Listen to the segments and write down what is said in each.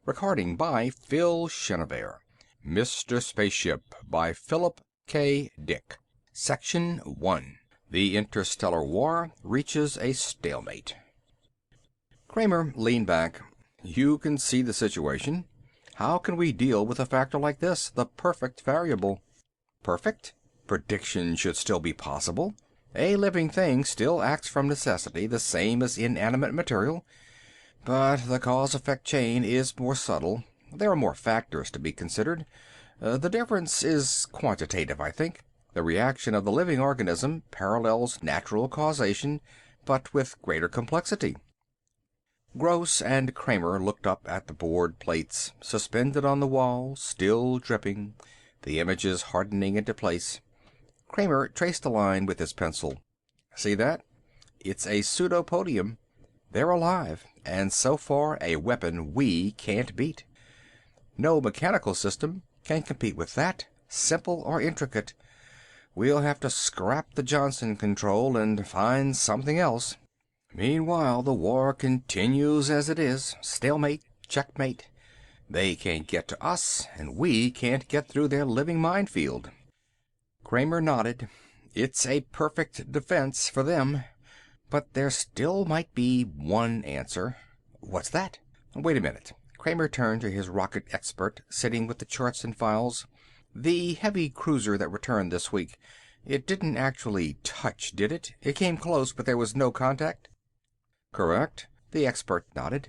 Recording by Phil Chenevert. Mr. Spaceship by Philip K. Dick. Section 1. The Interstellar War Reaches a Stalemate. Kramer leaned back. You can see the situation. How can we deal with a factor like this, the perfect variable? Perfect? Prediction should still be possible. A living thing still acts from necessity, the same as inanimate material. But the cause-effect chain is more subtle. There are more factors to be considered. The difference is quantitative, I think. The reaction of the living organism parallels natural causation, but with greater complexity. Gross and Kramer looked up at the board plates, suspended on the wall, still dripping, the images hardening into place. Kramer traced a line with his pencil. See that? It's a pseudopodium. They're alive, and so far a weapon we can't beat. No mechanical system can compete with that, simple or intricate. We'll have to scrap the Johnson control and find something else. Meanwhile, the war continues as it is. Stalemate, checkmate. They can't get to us, and we can't get through their living minefield. Kramer nodded. It's a perfect defense for them. But there still might be one answer. What's that? Wait a minute. Kramer turned to his rocket expert, sitting with the charts and files. The heavy cruiser that returned this week, it didn't actually touch, did it? It came close, but there was no contact? Correct. The expert nodded.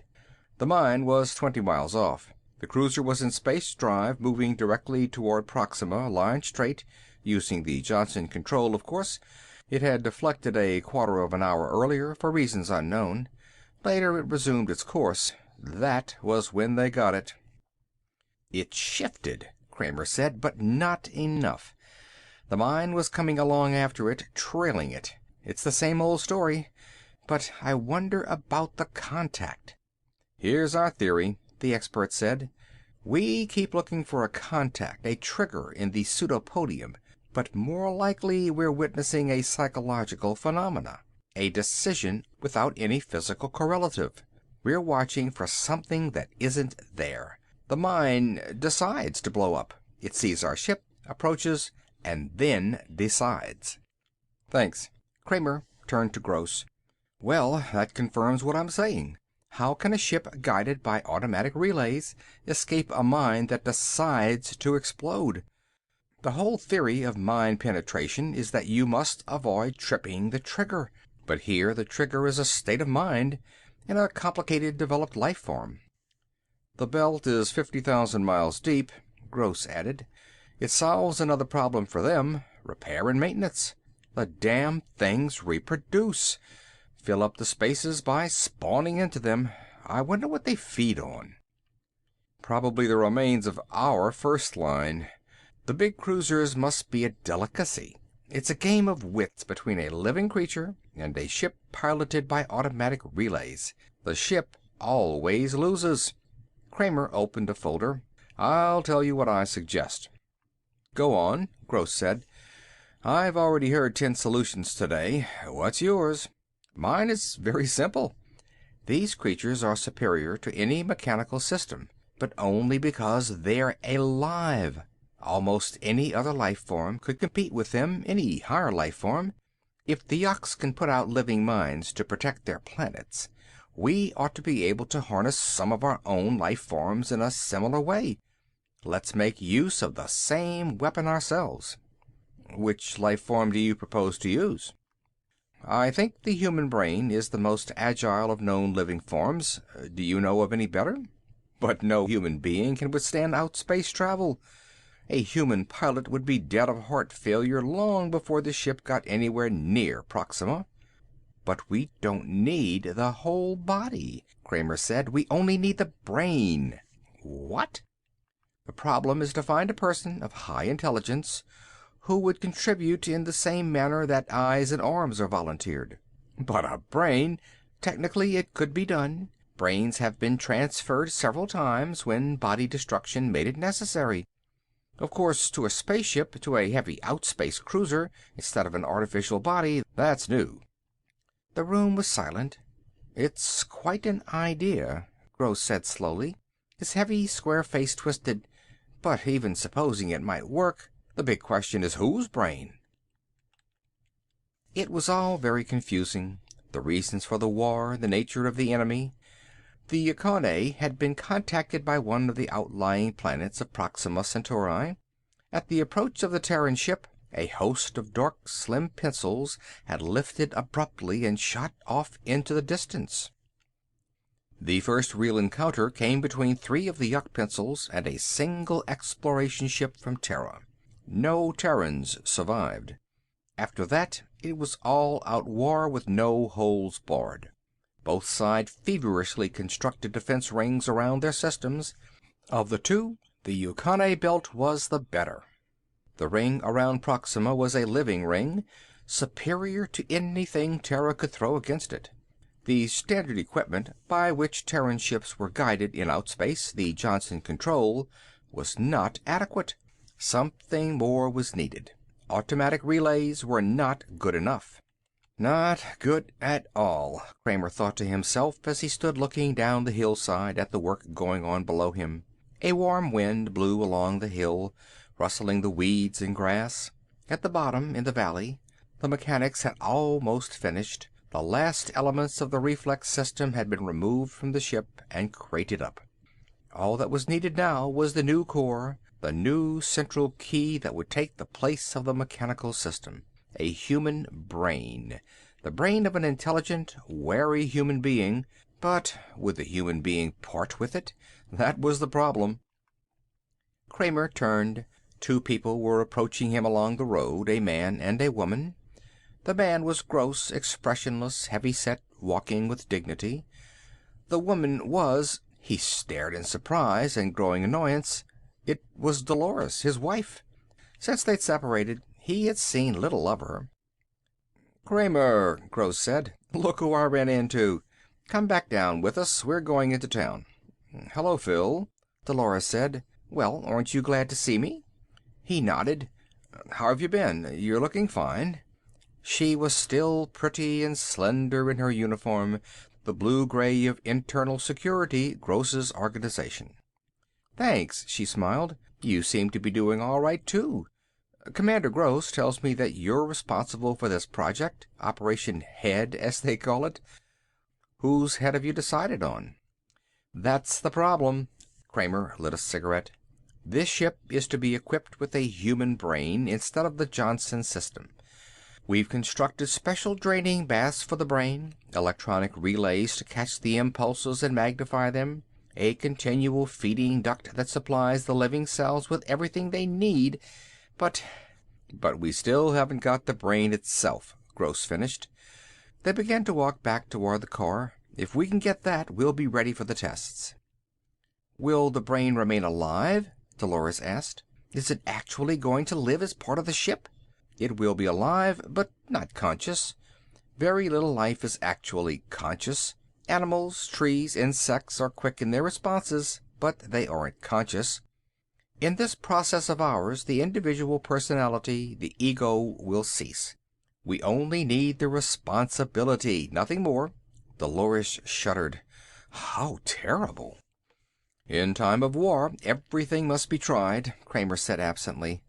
The mine was 20 miles off. The cruiser was in space drive, moving directly toward Proxima, line straight, using the Johnson control, of course. It had deflected a quarter of an hour earlier, for reasons unknown. Later it resumed its course. That was when they got it. It shifted, Kramer said, but not enough. The mine was coming along after it, trailing it. It's the same old story. But I wonder about the contact. Here's our theory, the expert said. We keep looking for a contact, a trigger in the pseudopodium, but more likely we're witnessing a psychological phenomena, a decision without any physical correlative. We're watching for something that isn't there. The mine decides to blow up. It sees our ship, approaches, and then decides. Thanks. Kramer turned to Gross. Well, that confirms what I'm saying. How can a ship guided by automatic relays escape a mine that decides to explode? The whole theory of mine penetration is that you must avoid tripping the trigger. But here the trigger is a state of mind in a complicated developed life form. The belt is 50,000 miles deep, Gross added. It solves another problem for them, repair and maintenance. The damn things reproduce. Fill up the spaces by spawning into them. I wonder what they feed on. Probably the remains of our first line. The big cruisers must be a delicacy. It's a game of wits between a living creature and a ship piloted by automatic relays. The ship always loses. Kramer opened a folder. I'll tell you what I suggest. Go on, Gross said. I've already heard 10 solutions today. What's yours? Mine is very simple. These creatures are superior to any mechanical system, but only because they're alive. Almost any other life form could compete with them, any higher life form. If the Yucks can put out living mines to protect their planets, we ought to be able to harness some of our own life forms in a similar way. Let's make use of the same weapon ourselves. Which life form do you propose to use? I think the human brain is the most agile of known living forms. Do you know of any better? But no human being can withstand outspace travel. A human pilot would be dead of heart failure long before the ship got anywhere near Proxima. But we don't need the whole body, Kramer said. We only need the brain. What? The problem is to find a person of high intelligence who would contribute in the same manner that eyes and arms are volunteered. But a brain, technically it could be done. Brains have been transferred several times when body destruction made it necessary. Of course, to a spaceship, to a heavy outspace cruiser, instead of an artificial body, that's new. The room was silent. It's quite an idea, Gross said slowly. His heavy, square face twisted. But even supposing it might work, the big question is whose brain? It was all very confusing. The reasons for the war, the nature of the enemy. The Yukon had been contacted by one of the outlying planets of Proxima Centauri. At the approach of the Terran ship, a host of dark, slim pencils had lifted abruptly and shot off into the distance. The first real encounter came between 3 of the Yuck pencils and a single exploration ship from Terra. No Terrans survived. After that, it was all-out war with no holds barred. Both sides feverishly constructed defense rings around their systems. Of the two, the Yukon belt was the better. The ring around Proxima was a living ring, superior to anything Terra could throw against it. The standard equipment by which Terran ships were guided in outspace, the Johnson control, was not adequate. Something more was needed. Automatic relays were not good enough. Not good at all, Kramer thought to himself as he stood looking down the hillside at the work going on below him. A warm wind blew along the hill, rustling the weeds and grass. At the bottom, in the valley, the mechanics had almost finished. The last elements of the reflex system had been removed from the ship and crated up. All that was needed now was the new core, the new central key that would take the place of the mechanical system. A human brain. The brain of an intelligent, wary human being. But would the human being part with it? That was the problem. Kramer turned. 2 people were approaching him along the road, a man and a woman. The man was gross, expressionless, heavy-set, walking with dignity. The woman was... He stared in surprise and growing annoyance. It was Dolores, his wife. Since they'd separated, he had seen little of her. "Kramer," Gross said, "look who I ran into. Come back down with us. We're going into town." "Hello, Phil," Dolores said. "Well, aren't you glad to see me?" He nodded. "How have you been? You're looking fine." She was still pretty and slender in her uniform, the blue-gray of Internal Security, Gross's organization. "Thanks," she smiled. "You seem to be doing all right, too. Commander Gross tells me that you're responsible for this project, Operation Head, as they call it. Whose head have you decided on?" "That's the problem." Kramer lit a cigarette. "This ship is to be equipped with a human brain instead of the Johnson system. We've constructed special draining baths for the brain, electronic relays to catch the impulses and magnify them, a continual feeding duct that supplies the living cells with everything they need. But we still haven't got the brain itself," Gross finished. They began to walk back toward the car. "If we can get that, we'll be ready for the tests." "Will the brain remain alive?" Dolores asked. "Is it actually going to live as part of the ship?" "It will be alive, but not conscious. Very little life is actually conscious. Animals, trees, insects are quick in their responses, but they aren't conscious. In this process of ours, the individual personality, the ego, will cease. We only need the responsibility, nothing more." Dolores shuddered. "How terrible." "In time of war, everything must be tried," Kramer said absently.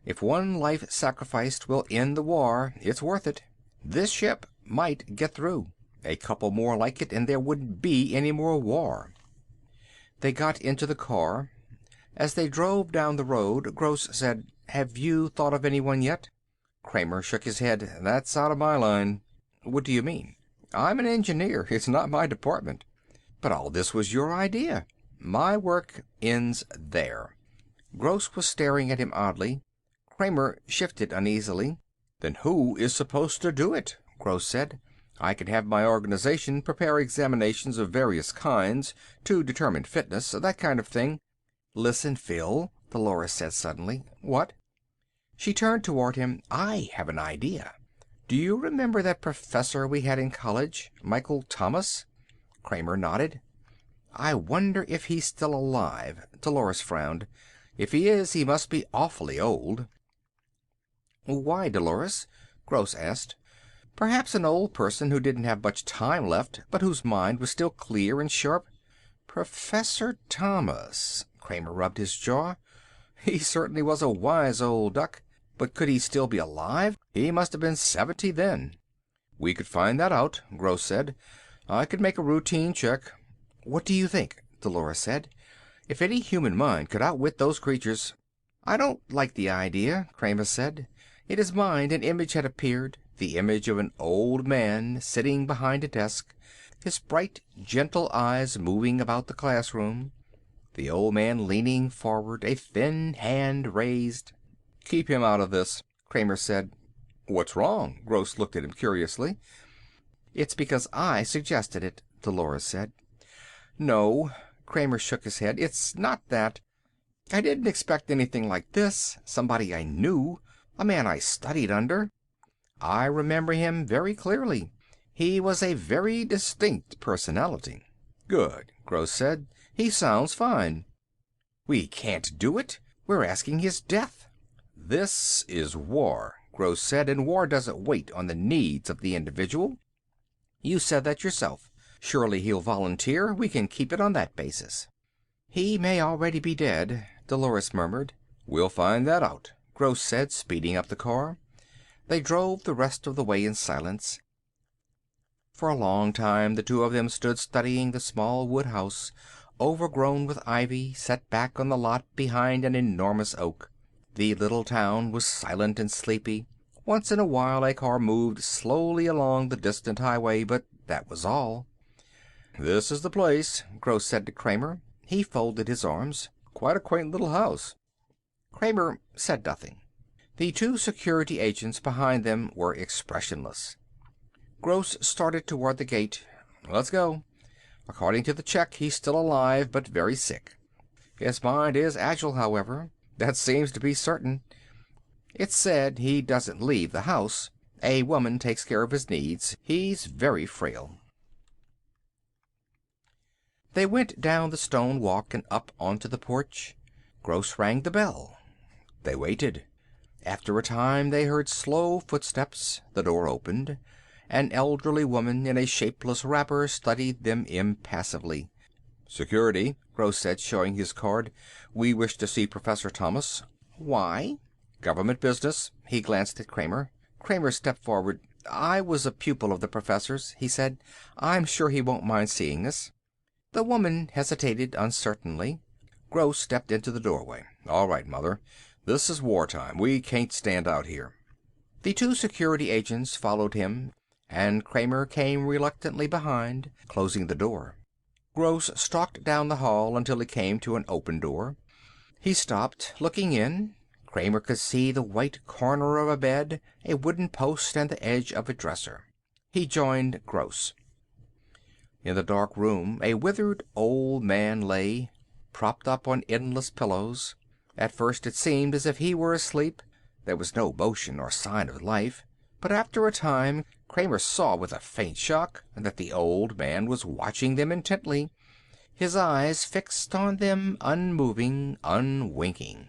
"If one life sacrificed will end the war, it's worth it. This ship might get through. A couple more like it and there wouldn't be any more war." They got into the car. As they drove down the road, Gross said, "Have you thought of anyone yet?" Kramer shook his head. "That's out of my line." "What do you mean?" "I'm an engineer. It's not my department." "But all this was your idea." "My work ends there." Gross was staring at him oddly. Kramer shifted uneasily. "Then who is supposed to do it?" Gross said. "I can have my organization prepare examinations of various kinds to determine fitness, that kind of thing." "Listen, Phil," Dolores said suddenly. "What?" She turned toward him. "I have an idea. Do you remember that professor we had in college, Michael Thomas?" Kramer nodded. "I wonder if he's still alive." Dolores frowned. "If he is, he must be awfully old." "Why, Dolores?" Gross asked. "Perhaps an old person who didn't have much time left, but whose mind was still clear and sharp." Professor Thomas. Kramer rubbed his jaw. He certainly was a wise old duck. But could he still be alive? He must have been 70 then. We could find that out, Gross said. I could make a routine check. What do you think? Dolores said. If any human mind could outwit those creatures... I don't like the idea, Kramer said. In his mind an image had appeared, the image of an old man sitting behind a desk, his bright, gentle eyes moving about the classroom, the old man leaning forward, a thin hand raised. Keep him out of this, Kramer said. What's wrong? Gross looked at him curiously. It's because I suggested it, Dolores said. No, Kramer shook his head. It's not that. I didn't expect anything like this. Somebody I knew. A man I studied under. I remember him very clearly. He was a very distinct personality. Good, Gross said. He sounds fine. We can't do it. We're asking his death. This is war, Gross said, and war doesn't wait on the needs of the individual. You said that yourself. Surely he'll volunteer. We can keep it on that basis. He may already be dead, Dolores murmured. We'll find that out, Gross said, speeding up the car. They drove the rest of the way in silence. For a long time the two of them stood studying the small wood house, overgrown with ivy, set back on the lot behind an enormous oak. The little town was silent and sleepy. Once in a while a car moved slowly along the distant highway, but that was all. This is the place, Gross said to Kramer. He folded his arms. Quite a quaint little house. Kramer said nothing. The two security agents behind them were expressionless. Gross started toward the gate. Let's go. According to the check, he's still alive, but very sick. His mind is agile, however. That seems to be certain. It's said he doesn't leave the house. A woman takes care of his needs. He's very frail. They went down the stone walk and up onto the porch. Gross rang the bell. They waited. After a time they heard slow footsteps. The door opened. An elderly woman in a shapeless wrapper studied them impassively. Security, Gross said, showing his card. We wish to see Professor Thomas. Why? Government business. He glanced at Kramer. Kramer stepped forward. I was a pupil of the professor's, he said. I'm sure he won't mind seeing us. The woman hesitated uncertainly. Gross stepped into the doorway. All right, Mother. This is wartime. We can't stand out here. The two security agents followed him, and Kramer came reluctantly behind, closing the door. Gross stalked down the hall until he came to an open door. He stopped, looking in. Kramer could see the white corner of a bed, a wooden post, and the edge of a dresser. He joined Gross. In the dark room, a withered old man lay, propped up on endless pillows. At first it seemed as if he were asleep. There was no motion or sign of life. But after a time, Kramer saw with a faint shock that the old man was watching them intently, his eyes fixed on them, unmoving, unwinking.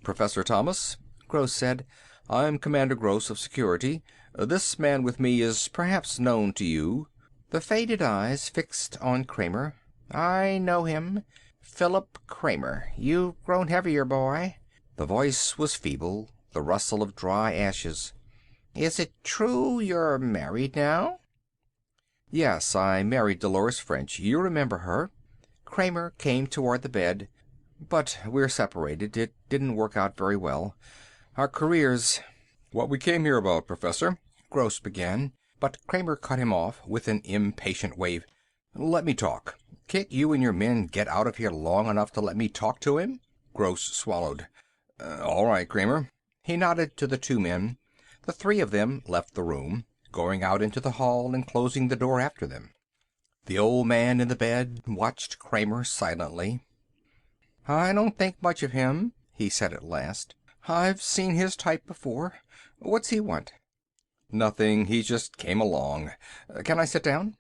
Professor Thomas, Gross said. I'm Commander Gross of Security. This man with me is perhaps known to you. The faded eyes fixed on Kramer. I know him. Philip Kramer. You've grown heavier, boy. The voice was feeble, the rustle of dry ashes. Is it true you're married now? Yes, I married Dolores French. You remember her. Kramer came toward the bed. But we're separated. It didn't work out very well. Our careers... What we came here about, Professor, Gross began, but Kramer cut him off with an impatient wave. Let me talk. Can't you and your men get out of here long enough to let me talk to him? Gross swallowed. All right, Kramer. He nodded to the two men. The three of them left the room, going out into the hall and closing the door after them. The old man in the bed watched Kramer silently. I don't think much of him, he said at last. I've seen his type before. What's he want? Nothing. He just came along. Can I sit down?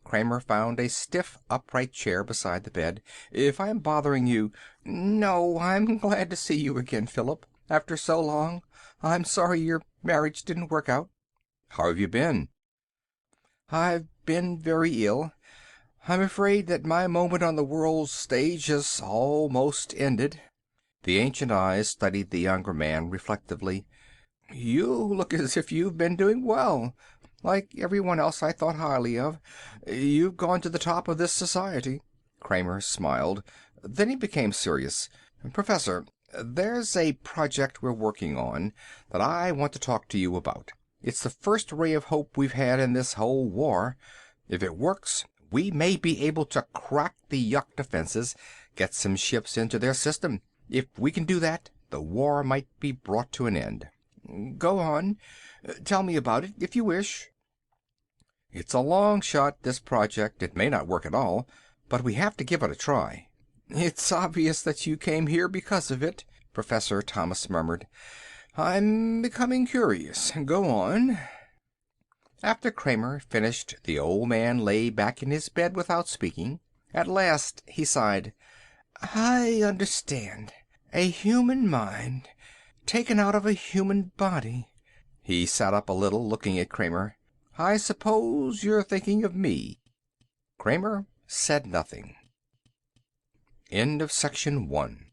Kramer found a stiff, upright chair beside the bed. If I'm bothering you... No, I'm glad to see you again, Philip. After so long. I'm sorry your marriage didn't work out. How have you been? I've been very ill. I'm afraid that my moment on the world's stage has almost ended." The ancient eyes studied the younger man reflectively. "You look as if you've been doing well. Like everyone else I thought highly of, you've gone to the top of this society." Kramer smiled. Then he became serious. "Professor, there's a project we're working on that I want to talk to you about. It's the first ray of hope we've had in this whole war. If it works, we may be able to crack the Yuck defenses, get some ships into their system. If we can do that, the war might be brought to an end." "Go on. Tell me about it, if you wish." "It's a long shot, this project. It may not work at all, but we have to give it a try." "It's obvious that you came here because of it," Professor Thomas murmured. "I'm becoming curious. Go on." After Kramer finished, the old man lay back in his bed without speaking. At last he sighed. "I understand. A human mind, taken out of a human body." He sat up a little, looking at Kramer. "I suppose you're thinking of me." Kramer said nothing. End of Section 1.